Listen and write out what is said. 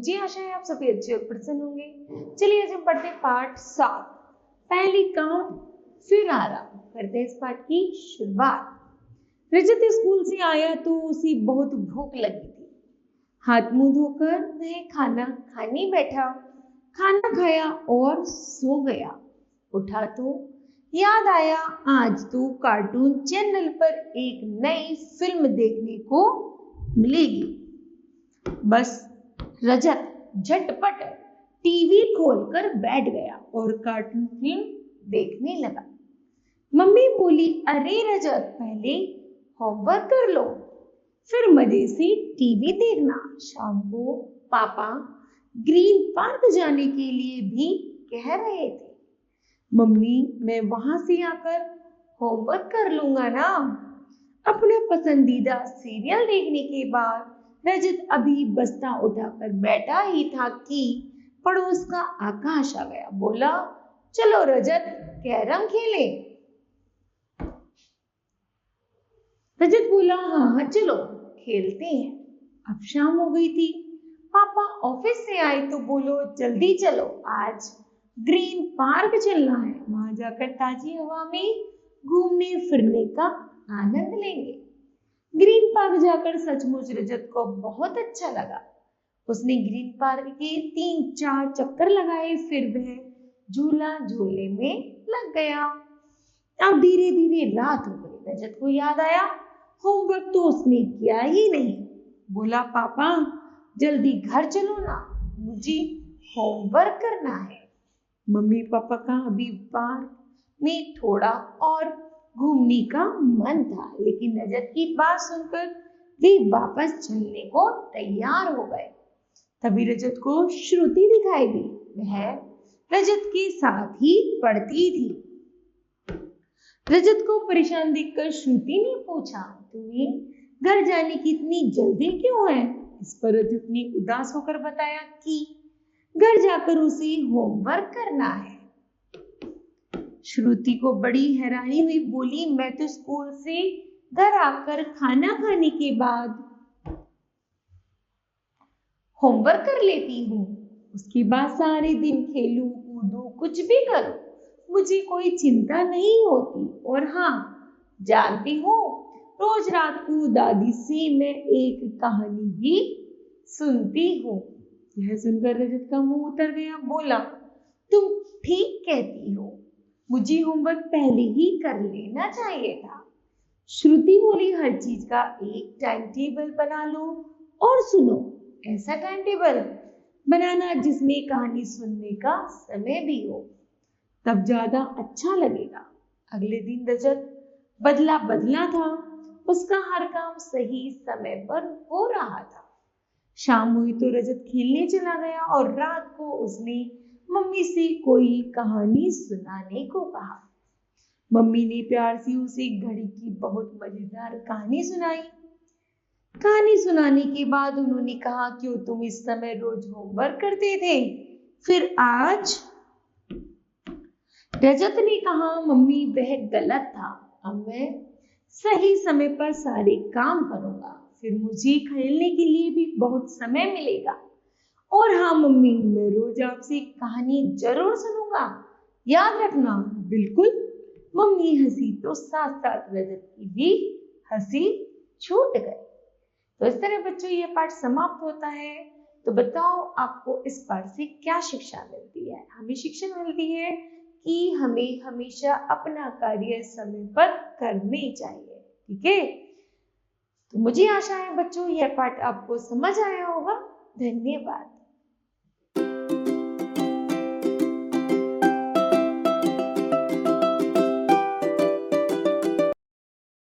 मुझे आशा है आप सभी अच्छे और प्रसन्न होंगे। चलिए आज हम पढ़ते हैं पाठ 7, पहली काम फिर आराम। करते हैं इस पाठ की शुरुआत। रजत स्कूल से आया तो उसे बहुत भूख लगी थी। हाथ मुंह धोकर वह खाना खाने बैठा, खाना खाया और सो गया। उठा तो याद आया आज तो कार्टून चैनल पर एक नई फिल्म देखने को मिलेगी। बस रजत झटपट टीवी खोलकर बैठ गया और कार्टून फिल्म देखने लगा। मम्मी बोली, अरे रजत, पहले होमवर्क कर लो, फिर मजे से टीवी देखना। शाम को पापा ग्रीन पार्क जाने के लिए भी कह रहे थे। मम्मी, मैं वहां से आकर होमवर्क कर लूंगा ना। अपना पसंदीदा सीरियल देखने के बाद रजत अभी बस्ता उठाकर बैठा ही था कि पड़ोस का आकाश आ गया। बोला, चलो रजत, कैरम खेलें। रजत बोला, हाँ चलो खेलते हैं। अब शाम हो गई थी। पापा ऑफिस से आए तो बोलो, जल्दी चलो, आज ग्रीन पार्क चलना है। वहां जाकर ताजी हवा में घूमने फिरने का आनंद लेंगे। ग्रीन पार्क जाकर सचमुच रजत को बहुत अच्छा लगा। उसने ग्रीन पार्क के 3-4 चक्कर लगाए, फिर वह झूला झूलने में लग गया। अब धीरे धीरे रात हो गई। रजत को याद आया होमवर्क तो उसने किया ही नहीं। बोला, पापा जल्दी घर चलो ना, मुझे होमवर्क करना है। मम्मी पापा का अभी पार्क में थोड़ा और घूमने का मन था, लेकिन रजत की बात सुनकर वे वापस चलने को तैयार हो गए। तभी रजत को श्रुति दिखाई दी। वह रजत के साथ ही पढ़ती थी। रजत को परेशान देखकर श्रुति ने पूछा, तुम्हें घर जाने की इतनी जल्दी क्यों है? इस पर रजत ने उदास होकर बताया कि घर जाकर उसे होमवर्क करना है। श्रुति को बड़ी हैरानी हुई। बोली, मैं तो स्कूल से घर आकर खाना खाने के बाद होमवर्क कर लेती हूँ। उसके बाद सारे दिन खेलूं कूदूं कुछ भी करूं, मुझे कोई चिंता नहीं होती। और हाँ, जानती हो, रोज रात को दादी से मैं एक कहानी भी सुनती हूँ। यह सुनकर रजत का मुंह उतर गया। बोला, तुम ठीक कहती हो, मुझे होमवर्क पहले ही कर लेना चाहिए था। श्रुति बोली, हर चीज का एक टाइम टेबल बना लो और सुनो। ऐसा टाइम टेबल बनाना जिसमें कहानी सुनने का समय भी हो, तब ज्यादा अच्छा लगेगा। अगले दिन रजत बदला बदला था। उसका हर काम सही समय पर हो रहा था। शाम हुई तो रजत खेलने चला गया और रात को उसने मम्मी से कोई कहानी सुनाने को कहा। मम्मी ने प्यार से उसे घड़ी की बहुत मजेदार कहानी सुनाई। कहानी सुनाने के बाद उन्होंने कहा, क्यों तुम इस समय रोज होमवर्क करते थे, फिर आज? रजत ने कहा, मम्मी वह गलत था, अब मैं सही समय पर सारे काम करूंगा, फिर मुझे खेलने के लिए भी बहुत समय मिलेगा। और हाँ मम्मी, मैं रोज आपसे कहानी जरूर सुनूंगा, याद रखना। बिल्कुल। मम्मी हंसी तो साथ साथ रजत की भी हंसी छूट गई। तो इस तरह बच्चों ये पाठ समाप्त होता है। तो बताओ आपको इस पाठ से क्या शिक्षा मिलती है? हमें शिक्षा मिलती है कि हमें हमेशा अपना कार्य समय पर करने चाहिए। ठीक है, तो मुझे आशा है बच्चों यह पाठ आपको समझ आया होगा। धन्यवाद।